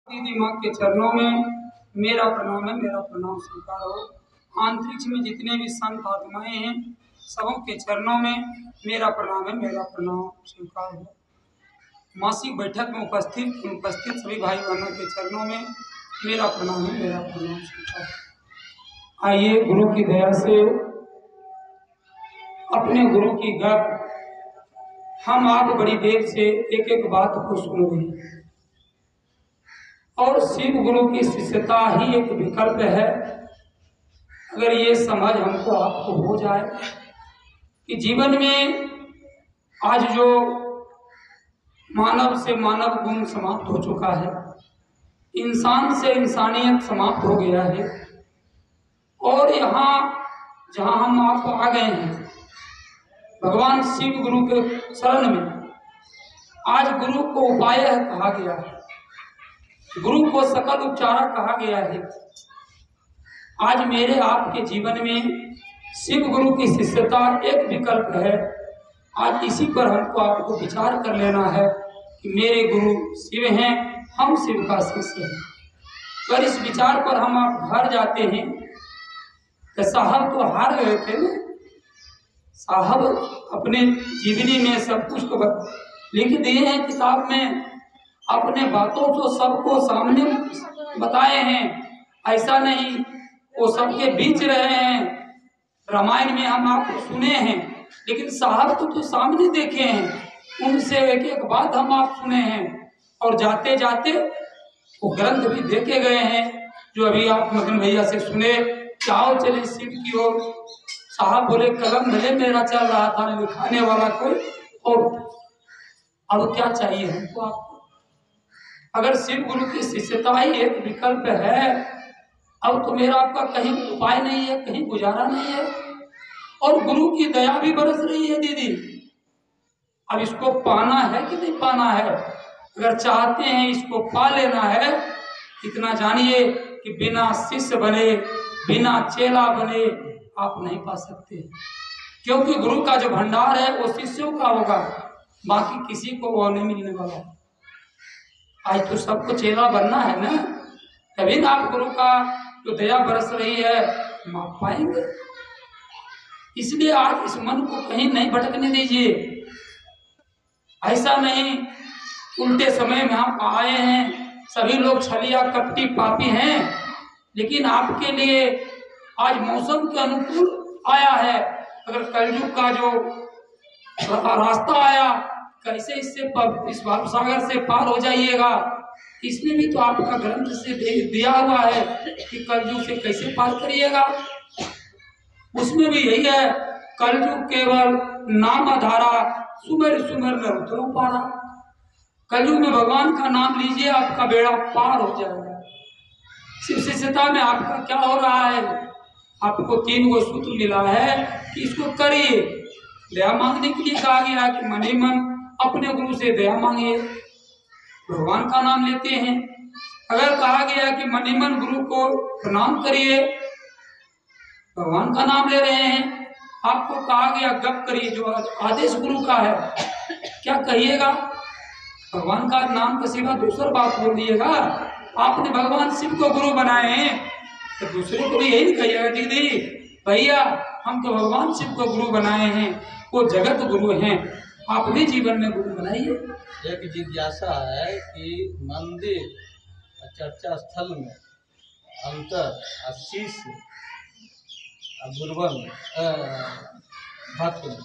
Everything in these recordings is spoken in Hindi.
दीदी माँ के चरणों में मेरा प्रणाम है, मेरा प्रणाम स्वीकार हो। अंतरिक्ष में जितने भी संत आत्माएं हैं सबों के चरणों में मेरा प्रणाम है, मेरा प्रणाम स्वीकार हो। मासिक बैठक में उपस्थित सभी भाई बहनों के चरणों में मेरा प्रणाम है, मेरा प्रणाम स्वीकार हो। आइए गुरु की दया से अपने गुरु की गप हम आप बड़ी देर से एक एक बात को सुन रहे हैं और शिव गुरु की शिष्यता ही एक विकल्प है। अगर ये समझ हमको आपको हो जाए कि जीवन में आज जो मानव से मानव गुण समाप्त हो चुका है, इंसान से इंसानियत समाप्त हो गया है और यहाँ जहाँ हम आप आ गए हैं भगवान शिव गुरु के शरण में, आज गुरु को उपाय कहा गया है, गुरु को सकल उपचारा कहा गया है। आज मेरे आपके जीवन में शिव गुरु की शिष्यता एक विकल्प है। आज इसी पर हमको आपको विचार कर लेना है कि मेरे गुरु शिव हैं, हम शिव का शिष्य हैं। अगर इस विचार पर हम आप घर जाते हैं तो साहब तो हार गए थे ना, साहब अपने जीवनी में सब कुछ तो लिख दिए हैं किताब में, अपने बातों को सबको सामने बताए हैं। ऐसा नहीं वो सबके बीच रहे हैं, रामायण में हम आपको सुने हैं, लेकिन साहब तो सामने देखे हैं, उनसे एक एक बात हम आप सुने हैं और जाते जाते वो ग्रंथ भी देखे गए हैं जो अभी आप मदन भैया से सुने। चाहो चले शिव की ओर, साहब बोले कलम भले मेरा चल रहा था, लिखाने वाला कोई और। अब क्या चाहिए हमको आपको? अगर शिव गुरु की शिष्यता ही एक विकल्प है, अब तो मेरा आपका कहीं उपाय नहीं है, कहीं गुजारा नहीं है और गुरु की दया भी बरस रही है दीदी। अब इसको पाना है कि नहीं पाना है? अगर चाहते हैं इसको पा लेना है, इतना जानिए कि बिना शिष्य बने, बिना चेला बने आप नहीं पा सकते, क्योंकि गुरु का जो भंडार है वो शिष्यों का होगा, बाकी किसी को वो नहीं मिलने वाला। आज तो सबको चेला बनना है ना, तभी ना आप गुरु का जो दया बरस रही है माप पाएंगे। इसलिए आज इस मन को कहीं नहीं भटकने दीजिए। ऐसा नहीं उल्टे समय में आप आए हैं, सभी लोग छलिया कपटी पापी हैं, लेकिन आपके लिए आज मौसम के अनुकूल आया है। अगर कलयुग का जो रास्ता आया, कैसे इससे इस सागर से पार हो जाइएगा, इसमें भी तो आपका ग्रंथ से दिया हुआ है कि कलयुग से कैसे पार करिएगा। उसमें भी यही है, कलयुग केवल नाम आधारा, सुमर सुमर न उतरो पारा। कलयुग में भगवान का नाम लीजिए, आपका बेड़ा पार हो जाएगा। शिव शिष्यता में आपका क्या हो रहा है? आपको 3 गो सूत्र मिला है कि इसको करिए। दया मांगने के लिए कहा गया कि मन ही मन अपने गुरु से दया मांगिए, भगवान का नाम लेते हैं। अगर कहा गया कि मन ही मन गुरु को प्रणाम करिए, भगवान का नाम ले रहे हैं। आपको कहा गया गप करिए, जो आदेश गुरु का है, क्या कहिएगा? भगवान का नाम के सिवा दूसरा बात बोल दिएगा। आपने भगवान शिव को गुरु बनाए हैं तो दूसरे को भी यही कहिएगा, दीदी भैया हम तो भगवान शिव को गुरु बनाए हैं, वो जगत गुरु हैं, आप भी जीवन में गुरु बनाइए। एक जिज्ञासा है कि मंदिर चर्चा स्थल में अंतर शीश गुरुवन भक्त में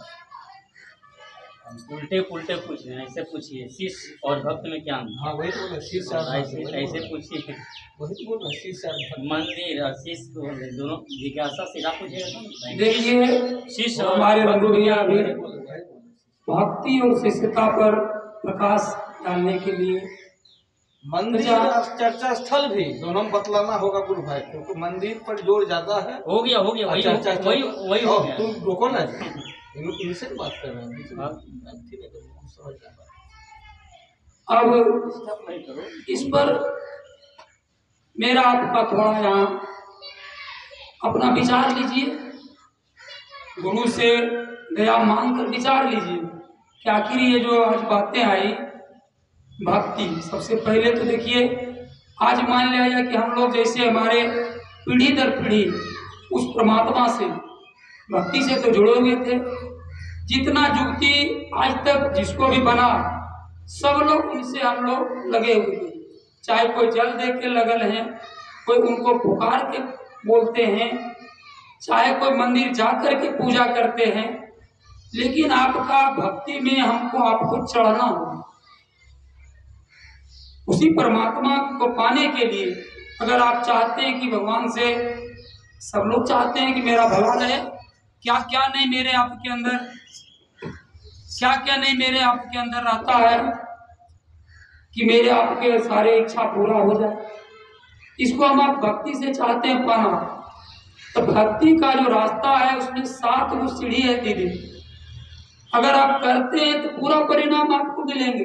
उल्टे पुल्टे पूछ रहे हैं, ऐसे पूछिए शिष्य और भक्त में क्या अंतर? हाँ वही तो शीश ऐसे पूछिए, वही तो बोल रहे शीश मंदिर और शिष्य दोनों जिज्ञासा सीधा पूछेगा। देखिए शिष्य हमारे बंधु भैया अभी भक्ति और शिष्यता पर प्रकाश डालने के लिए मंदिर और चर्चा स्थल भी दोनों बतलाना होगा गुरु भाई, क्योंकि मंदिर पर जोर ज्यादा है। हो गया वही हो गया। तुम रोको ना, इनसे बात कर रहे हैं। अब इस पर मेरा आपका थोड़ा यहाँ अपना विचार लीजिए, गुरु से दया मांग कर विचार लीजिए कि आखिर ये जो आज बातें आई भक्ति, सबसे पहले तो देखिए आज मान लिया जाए कि हम लोग जैसे हमारे पीढ़ी दर पीढ़ी उस परमात्मा से भक्ति से तो जुड़े हुए थे, जितना जुगती आज तक जिसको भी बना सब लोग उनसे हम लोग लगे हुए थे। चाहे कोई जल दे के लगल है, कोई उनको पुकार के बोलते हैं, चाहे कोई मंदिर जाकर के पूजा करते हैं, लेकिन आपका भक्ति में हमको आपको चढ़ना होगा। उसी परमात्मा को पाने के लिए अगर आप चाहते हैं कि भगवान से, सब लोग चाहते हैं कि मेरा भला रहे, क्या क्या नहीं मेरे आपके अंदर, क्या क्या नहीं मेरे आपके अंदर रहता है कि मेरे आपके सारे इच्छा पूरा हो जाए। इसको हम आप भक्ति से चाहते हैं पाना, तो भक्ति का जो रास्ता है उसमें 7 वो सीढ़ी है दीदी। अगर आप करते हैं तो पूरा परिणाम आपको मिलेंगे।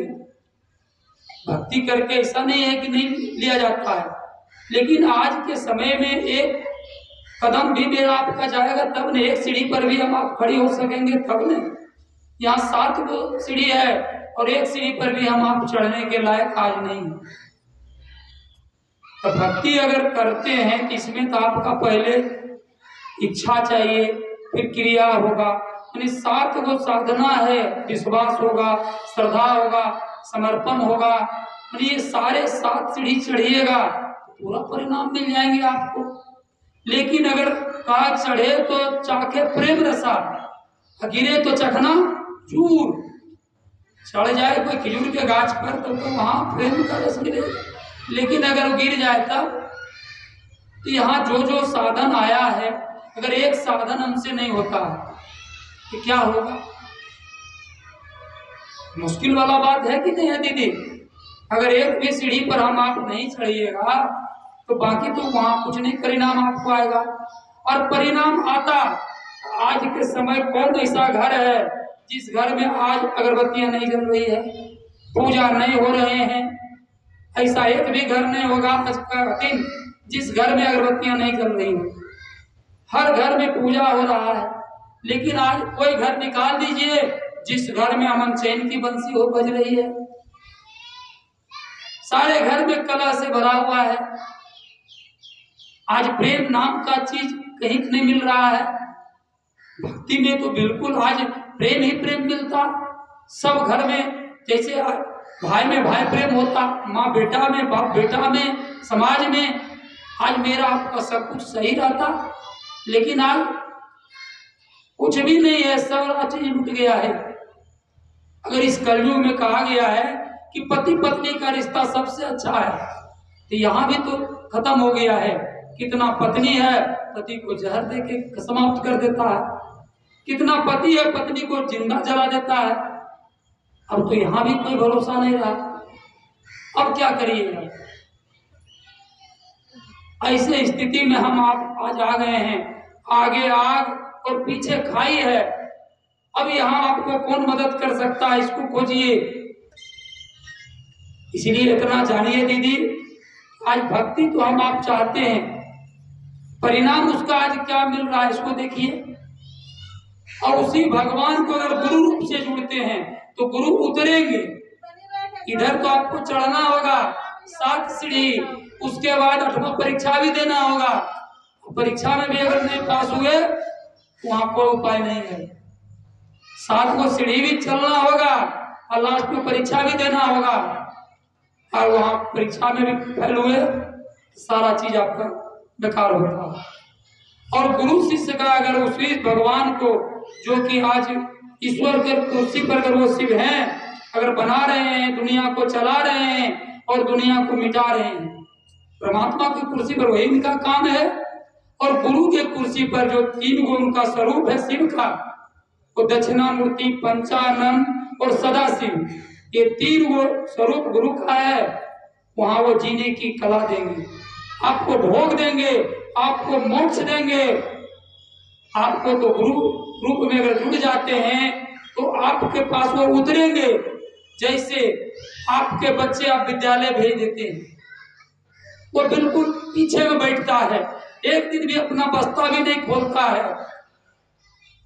भक्ति करके ऐसा नहीं है कि नहीं लिया जाता है, लेकिन आज के समय में एक कदम भी मेरा आपका जाएगा तब न, एक सीढ़ी पर भी हम आप खड़ी हो सकेंगे तब न। यहाँ 7 वो सीढ़ी है और एक सीढ़ी पर भी हम आप चढ़ने के लायक आज नहीं है। तो भक्ति अगर करते हैं तो इसमें तो आपका पहले इच्छा चाहिए, फिर क्रिया होगा, यानी 7 वो साधना है। विश्वास होगा, श्रद्धा होगा, समर्पण होगा, यानी ये सारे 7 सीढ़ी चढ़िएगा तो पूरा परिणाम मिल जाएंगे आपको। लेकिन अगर कहा चढ़े तो चाखे प्रेम रसा, गिरे तो चखना चूर। चढ़ जाए कोई खिजूर के गाछ पर तो वहां प्रेम का रस मिलेगा, लेकिन अगर गिर जाए तब तो यहाँ जो जो साधन आया है, अगर एक साधन हमसे नहीं होता तो क्या होगा? मुश्किल वाला बात है कि नहीं है दीदी? अगर एक भी सीढ़ी पर हम आप नहीं चढ़िएगा तो बाकी तो वहां कुछ नहीं परिणाम आपको आएगा। और परिणाम आता, आज के समय कौन ऐसा घर है जिस घर में आज अगरबत्तियां नहीं जल रही है, पूजा नहीं हो रहे हैं? ऐसा एक भी घर नहीं होगा आज का दिन जिस घर में अगरबत्तियां नहीं जल रही हो। हर घर में पूजा हो रहा है, लेकिन आज कोई घर निकाल दीजिए जिस घर में अमन चैन की बंसी हो बज रही है। सारे घर में कला से भरा हुआ है। आज प्रेम नाम का चीज कहीं नहीं मिल रहा है। भक्ति में तो बिल्कुल आज प्रेम ही प्रेम मिलता। सब घर में जैसे भाई में भाई प्रेम होता, माँ बेटा में, बाप बेटा में, समाज में, आज मेरा आपका सब कुछ सही रहता। लेकिन आज कुछ भी नहीं है, सब चीज लुट गया है। अगर इस कलयुग में कहा गया है कि पति पत्नी का रिश्ता सबसे अच्छा है, तो यहाँ भी तो खत्म हो गया है। कितना पत्नी है पति को जहर देके समाप्त कर देता है, कितना पति है पत्नी को जिंदा जला देता है। अब तो यहाँ भी कोई भरोसा नहीं रहा। अब क्या करिएगा? ऐसे स्थिति में हम आप आज आ गए हैं। आगे आग और पीछे खाई है। अब यहाँ आपको कौन मदद कर सकता है, इसको खोजिए। इसलिए इतना जानिए दीदी, आज भक्ति तो हम आप चाहते हैं, परिणाम उसका आज क्या मिल रहा है इसको देखिए। और उसी भगवान को अगर गुरु रूप से जुड़ते हैं तो गुरु उतरेंगे। इधर तो आपको चढ़ना होगा 7 सीढ़ी, उसके बाद 8वां परीक्षा भी देना होगा। परीक्षा में भी अगर नहीं पास हुए तो वहां कोई उपाय नहीं है। 7 सीढ़ी भी चलना होगा और लास्ट में परीक्षा भी देना होगा। और वहां परीक्षा में भी फेल हुए सारा चीज आपका बेकार होता। और गुरु शिष्य का अगर उसी भगवान को, जो कि आज ईश्वर के कुर्सी पर अगर वो शिव हैं, अगर बना रहे हैं, दुनिया को चला रहे हैं और दुनिया को मिटा रहे हैं, परमात्मा की कुर्सी पर वही इनका काम है। और गुरु के कुर्सी पर जो 3 गो उनका स्वरूप है शिव का, वो दक्षिणामूर्ति, पंचानन और सदाशिव, ये 3 गो स्वरूप गुरु का है। वहां वो जीने की कला देंगे, आपको भोग देंगे, आपको मोक्ष देंगे। आपको तो गुरु रूप में अगर जुड़ जाते हैं तो आपके पास वो उतरेंगे। जैसे आपके बच्चे आप विद्यालय भेज देते हैं, वो बिल्कुल पीछे में बैठता है, एक दिन भी अपना बस्ता भी नहीं खोलता है,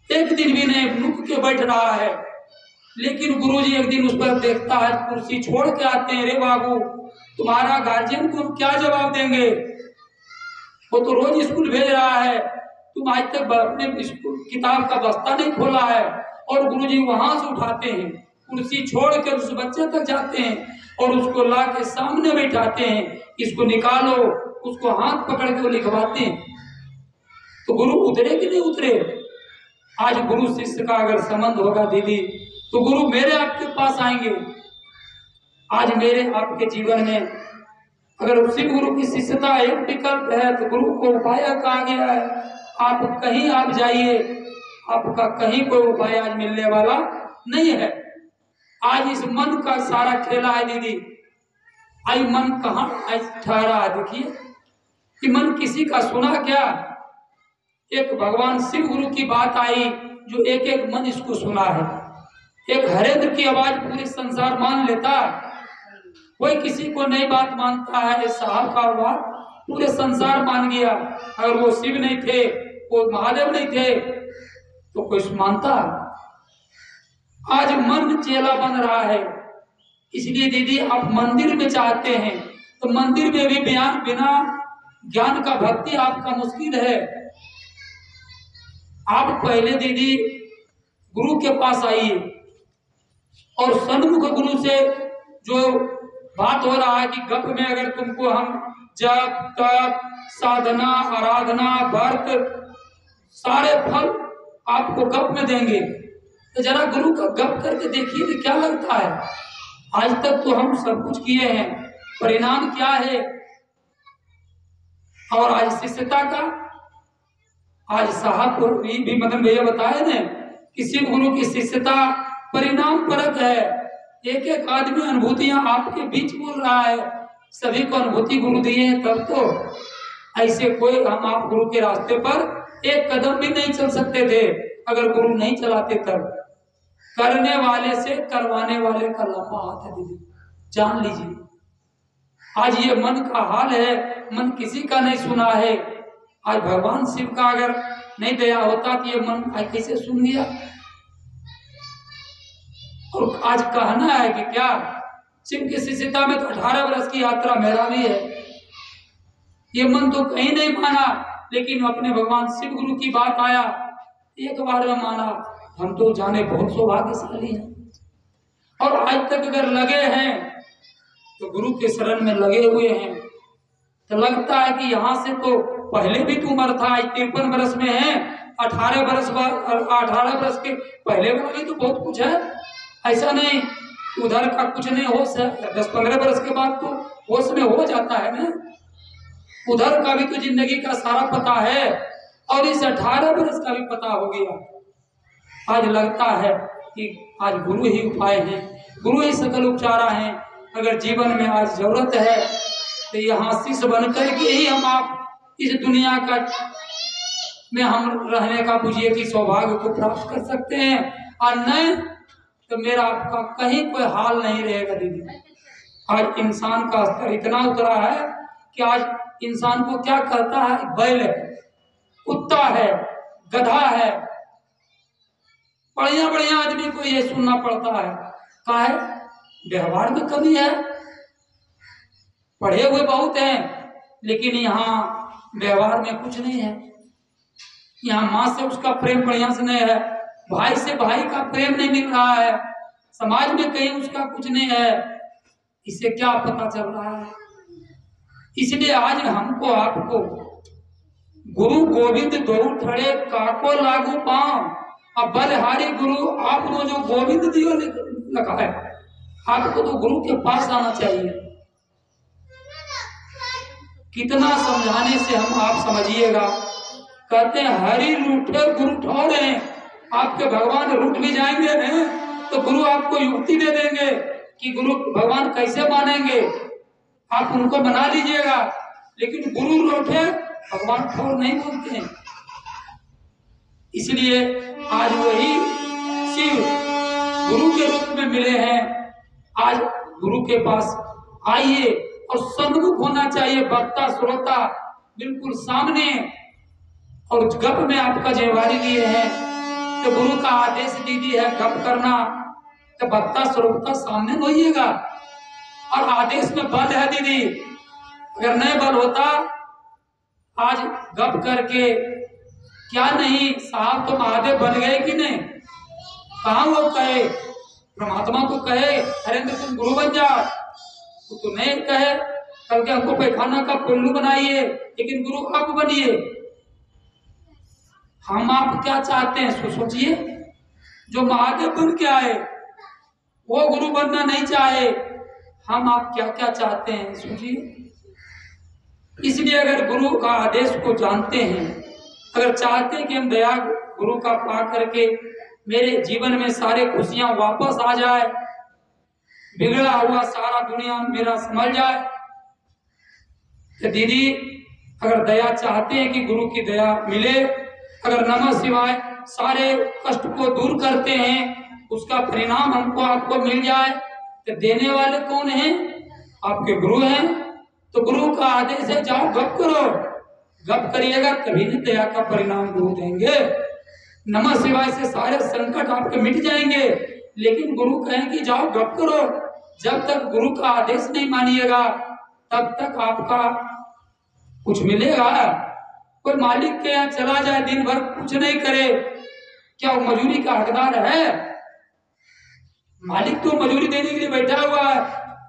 एक दिन भी नहीं रुक के बैठ रहा है। लेकिन गुरुजी एक दिन उस पर देखता है, कुर्सी छोड़ के आते हैं, रे बाबू तुम्हारा गार्जियन को हम क्या जवाब देंगे? वो तो रोज स्कूल भेज रहा है, तुम आज तक अपने स्कूल किताब का बस्ता नहीं खोला है। और गुरुजी वहां से उठाते हैं, कुर्सी छोड़कर उस बच्चे तक जाते हैं और उसको ला के सामने बैठाते हैं, इसको निकालो, उसको हाथ पकड़ के वो लिखवाते हैं। तो गुरु उतरे कि नहीं उतरे? आज गुरु शिष्य का अगर संबंध होगा दीदी, तो गुरु मेरे आपके पास आएंगे। आज मेरे आपके जीवन में अगर शिव गुरु की शिष्यता एक विकल्प है, तो गुरु को उपाय कहा गया है। आप कहीं आप जाइए, आपका कहीं कोई उपाय आज मिलने वाला नहीं है। आज इस मन का सारा खेला है दीदी। आई मन कहाँ आज ठहरा है? देखिए कि मन किसी का सुना क्या? एक भगवान शिव गुरु की बात आई जो एक एक मन इसको सुना है। एक हरेंद्र की आवाज पूरे संसार मान लेता, कोई किसी को नहीं बात मानता है। साहब का आवाज पूरे संसार मान गया। अगर वो शिव नहीं थे, वो महादेव नहीं थे, तो कोई मानता? आज मन चेला बन रहा है। इसलिए दीदी आप मंदिर में चाहते हैं तो मंदिर में भी बिना ज्ञान का भक्ति आपका मुश्किल है। आप पहले दीदी गुरु के पास आइए और सन्मुख गुरु से जो बात हो रहा है कि गप में अगर तुमको हम जप तप साधना आराधना व्रत सारे फल आपको गप में देंगे, तो जरा गुरु का गप करके देखिए तो क्या लगता है। आज तक तो हम सब कुछ किए हैं, परिणाम क्या है? और आज शिष्यता का, आज साहब को भी मदन भैया बताए ना कि शिव गुरु की शिष्यता परिणाम परक है। एक एक आदमी अनुभूतियां आपके बीच बोल रहा है, सभी को अनुभूति गुरु दिए हैं तब तो। ऐसे कोई हम आप गुरु के रास्ते पर एक कदम भी नहीं चल सकते थे अगर गुरु नहीं चलाते तब। करने वाले से करवाने वाले का लंबा हाथ है दीदी, जान लीजिए। आज ये मन का हाल है, मन किसी का नहीं सुना है। आज भगवान शिव का अगर नहीं दया होता तो ये मन कैसे सुन गया? और आज कहना है कि क्या शिव की शिष्यता में तो 18 वर्ष की यात्रा मेरा भी है। ये मन तो कहीं नहीं माना, लेकिन अपने भगवान शिव गुरु की बात आया, एक बार में माना। हम तो जाने बहुत सौभाग्यशाली हैं। और आज तक अगर लगे हैं तो गुरु के शरण में लगे हुए हैं, तो लगता है कि यहाँ से तो पहले भी तो उम्र था। आज 53 वर्ष में है, 18 वर्ष के पहले वाला भी तो बहुत कुछ है। ऐसा नहीं उधर का कुछ नहीं होश है, 10-15 वर्ष के बाद तो होश में हो जाता है ना। उधर का भी तो जिंदगी का सारा पता है और इस 18 वर्ष का भी पता हो गया। आज लगता है कि आज गुरु ही उपाय है, गुरु ही सकल उपचारा है। अगर जीवन में आज जरूरत है तो यहाँ शिष्य बनकर के ही हम आप इस दुनिया का में हम रहने का बुझिए कि सौभाग्य को प्राप्त कर सकते हैं, और नहीं तो मेरा आपका कहीं कोई हाल नहीं रहेगा दीदी। आज इंसान का स्तर इतना उतरा है कि आज इंसान को क्या कहता है? बैल है, कुत्ता है, गधा है। बढ़िया बढ़िया आदमी को ये सुनना पड़ता है। क्या है? व्यवहार में कमी है। पढ़े हुए बहुत हैं, लेकिन यहाँ व्यवहार में कुछ नहीं है। यहाँ माँ से उसका प्रेम बढ़िया से नहीं है, भाई से भाई का प्रेम नहीं मिल रहा है, समाज में कहीं उसका कुछ नहीं है। इसे क्या पता चल रहा है? इसलिए आज हमको आपको गुरु गोविंद दो ठड़े काको लागू पांव, अब बलहारी गुरु आपको जो गोविंद दियो लगा है, आपको तो गुरु के पास आना चाहिए। कितना समझाने से हम आप समझिएगा। कहते हैं हरि रूठे गुरु ठौरे। आपके भगवान रूठ भी जाएंगे न तो गुरु आपको युक्ति दे देंगे कि गुरु भगवान कैसे मानेंगे, आप उनको बना लीजिएगा। लेकिन गुरु रूठे भगवान ठौर नहीं बोलते हैं। इसलिए आज वही शिव गुरु के रूप में मिले हैं। आज गुरु के पास आइए और सन्मुख होना चाहिए, वक्ता श्रोता बिल्कुल सामने। और गप में आपका जिम्मेवारी लिए हैं तो गुरु का आदेश दीदी है गप करना, तो वक्ता श्रोता सामने होइएगा। और आदेश में बल है दीदी। अगर नहीं बल होता आज गप करके क्या नहीं, साहब तो महादेव बन गए कि नहीं? कहाँ वो कहे परमात्मा को कहे हरेंद्र तुम गुरु बन जा, तो नहीं कहे कल के हमको पैखाना का पुल्लू बनाइए, लेकिन गुरु आप बनिए। हम आप क्या चाहते हैं सोचिए। जो महादेव बन के आए वो गुरु बनना नहीं चाहे, हम आप क्या क्या चाहते हैं सोचिए। इसलिए अगर गुरु का आदेश को जानते हैं, अगर चाहते हैं कि हम दया गुरु का पा करके मेरे जीवन में सारे खुशियां वापस आ जाए, बिगड़ा हुआ सारा दुनिया मेरा संभल जाए, तो दीदी अगर दया चाहते हैं कि गुरु की दया मिले, अगर नमः शिवाय सारे कष्ट को दूर करते हैं, उसका परिणाम हमको आपको मिल जाए, तो देने वाले कौन हैं? आपके गुरु हैं। तो गुरु का आदेश है जाओ गप करो, गप करिएगा तभी न दया का परिणाम गुरु देंगे। नमः शिवाय से सारे संकट आपके मिट जाएंगे, लेकिन गुरु कहें कि जाओ गप करो। जब तक गुरु का आदेश नहीं मानिएगा तब तक आपका कुछ मिलेगा? कोई मालिक के यहाँ चला जाए दिन भर कुछ नहीं करे, क्या वो मजूरी का हकदार है? मालिक तो मजूरी देने के लिए बैठा हुआ है,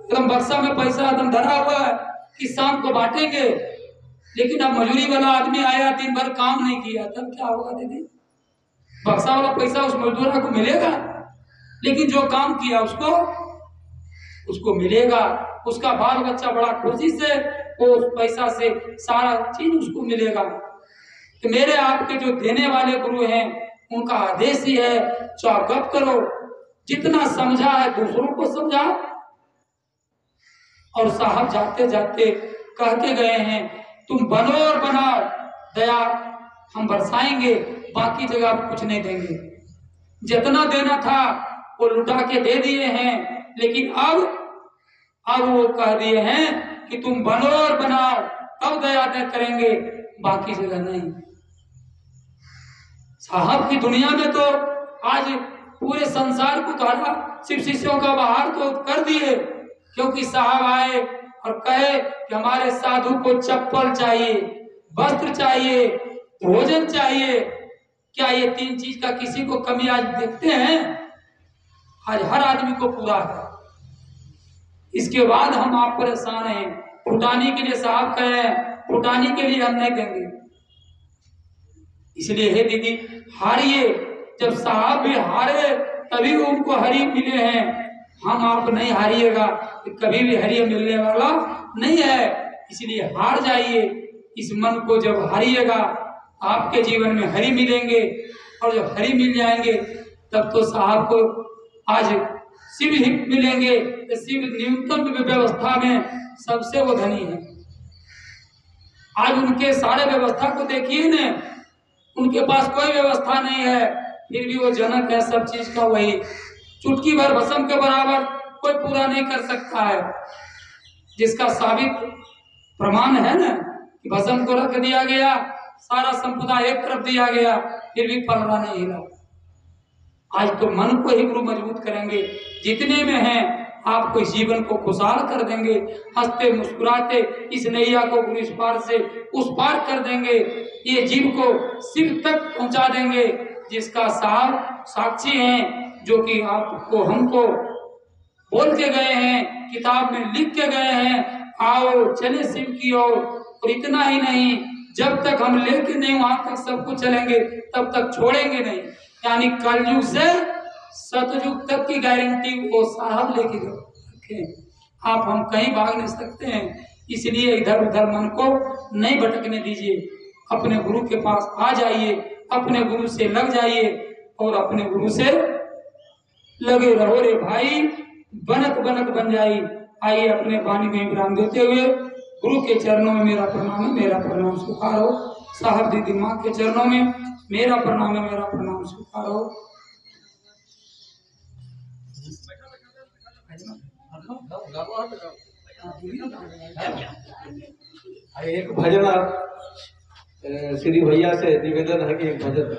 एकदम बक्सा में पैसा एकदम धरा हुआ है कि शाम को बांटेंगे, लेकिन अब मजूरी वाला आदमी आया दिन भर काम नहीं किया, तब क्या होगा दीदी? बक्सा वाला पैसा उस मजदूर को मिलेगा, लेकिन जो काम किया उसको मिलेगा। उसका बाल बच्चा बड़ा खुशी से वो उस पैसा से सारा चीज उसको मिलेगा। तो मेरे आपके जो देने वाले गुरु हैं उनका आदेश ही है चाहे गप करो, जितना समझा है दूसरों को समझा। और साहब जाते जाते कह के गए हैं तुम बनो और बनाओ, दया हम बरसाएंगे, बाकी जगह आप कुछ नहीं देंगे। जितना देना था वो लुटा के दे दिए हैं, लेकिन अब वो कह दिए हैं कि तुम बनो और बनाओ तब दया करेंगे, बाकी जगह नहीं। साहब की दुनिया में तो आज पूरे संसार को धारा सिर्फ शिष्यों का बाहर तो कर दिए, क्योंकि साहब आए और कहे कि हमारे साधु को चप्पल चाहिए, वस्त्र चाहिए, भोजन चाहिए। क्या ये तीन चीज का किसी को कमी आज देखते हैं? आज हर आदमी को पूरा है। इसके बाद हम आप परेशान हैं, फुटानी के लिए साहब कहे, फुटानी के लिए हम नहीं देंगे। इसलिए हे दीदी हारिए, जब साहब भी हारे तभी उनको हरि मिले हैं। हम आप नहीं हारिएगा तो कभी भी हरि मिलने वाला नहीं है। इसलिए हार जाइए, इस मन को जब हारिएगा आपके जीवन में हरि मिलेंगे, और जब हरि मिल जाएंगे तब तो साहब को आज शिव ही मिलेंगे। तो शिव न्यूनतम व्यवस्था में सबसे वो धनी है। आज उनके सारे व्यवस्था को देखिए न, उनके पास कोई व्यवस्था नहीं है, फिर भी वो जनक है सब चीज का। वही चुटकी भर भस्म के बराबर कोई पूरा नहीं कर सकता है, जिसका साबित प्रमाण है ना कि भस्म को रख दिया गया, सारा संपदा एक तरफ दिया गया, फिर भी पलड़ा नहीं हिला। आज तो मन को ही गुरु मजबूत करेंगे, जितने में हैं आपको इस जीवन को खुशहाल कर देंगे। हंसते मुस्कुराते इस नैया को गुरु इस पार से उस पार कर देंगे, ये जीव को शिव तक पहुंचा देंगे, जिसका साहब साक्षी हैं, जो कि आपको हमको बोल के गए हैं, किताब में लिख के गए हैं, आओ चले शिव की ओर। और इतना ही नहीं, जब तक हम लेके नहीं वहां तक सबको चलेंगे तब तक छोड़ेंगे नहीं। यानी कलयुग से सतयुग तक की गारंटी वो साहब लेके रखे। आप हम कहीं भाग नहीं सकते हैं, इसलिए इधर उधर मन को नहीं भटकने दीजिए। अपने गुरु के पास आ जाइए, अपने गुरु से लग जाइए और अपने गुरु से लगे रहो रे भाई, बनत बनत बन जाई। आइए अपने वाणी में विराम देते हुए गुरु के चरणों में मेरा प्रणाम है, मेरा प्रणाम स्वीकार हो। साहब दीदी माँ के चरणों में मेरा प्रणाम है, मेरा प्रणाम स्वीकार हो। एक भजन आप श्री भैया से निवेदन है कि एक भजन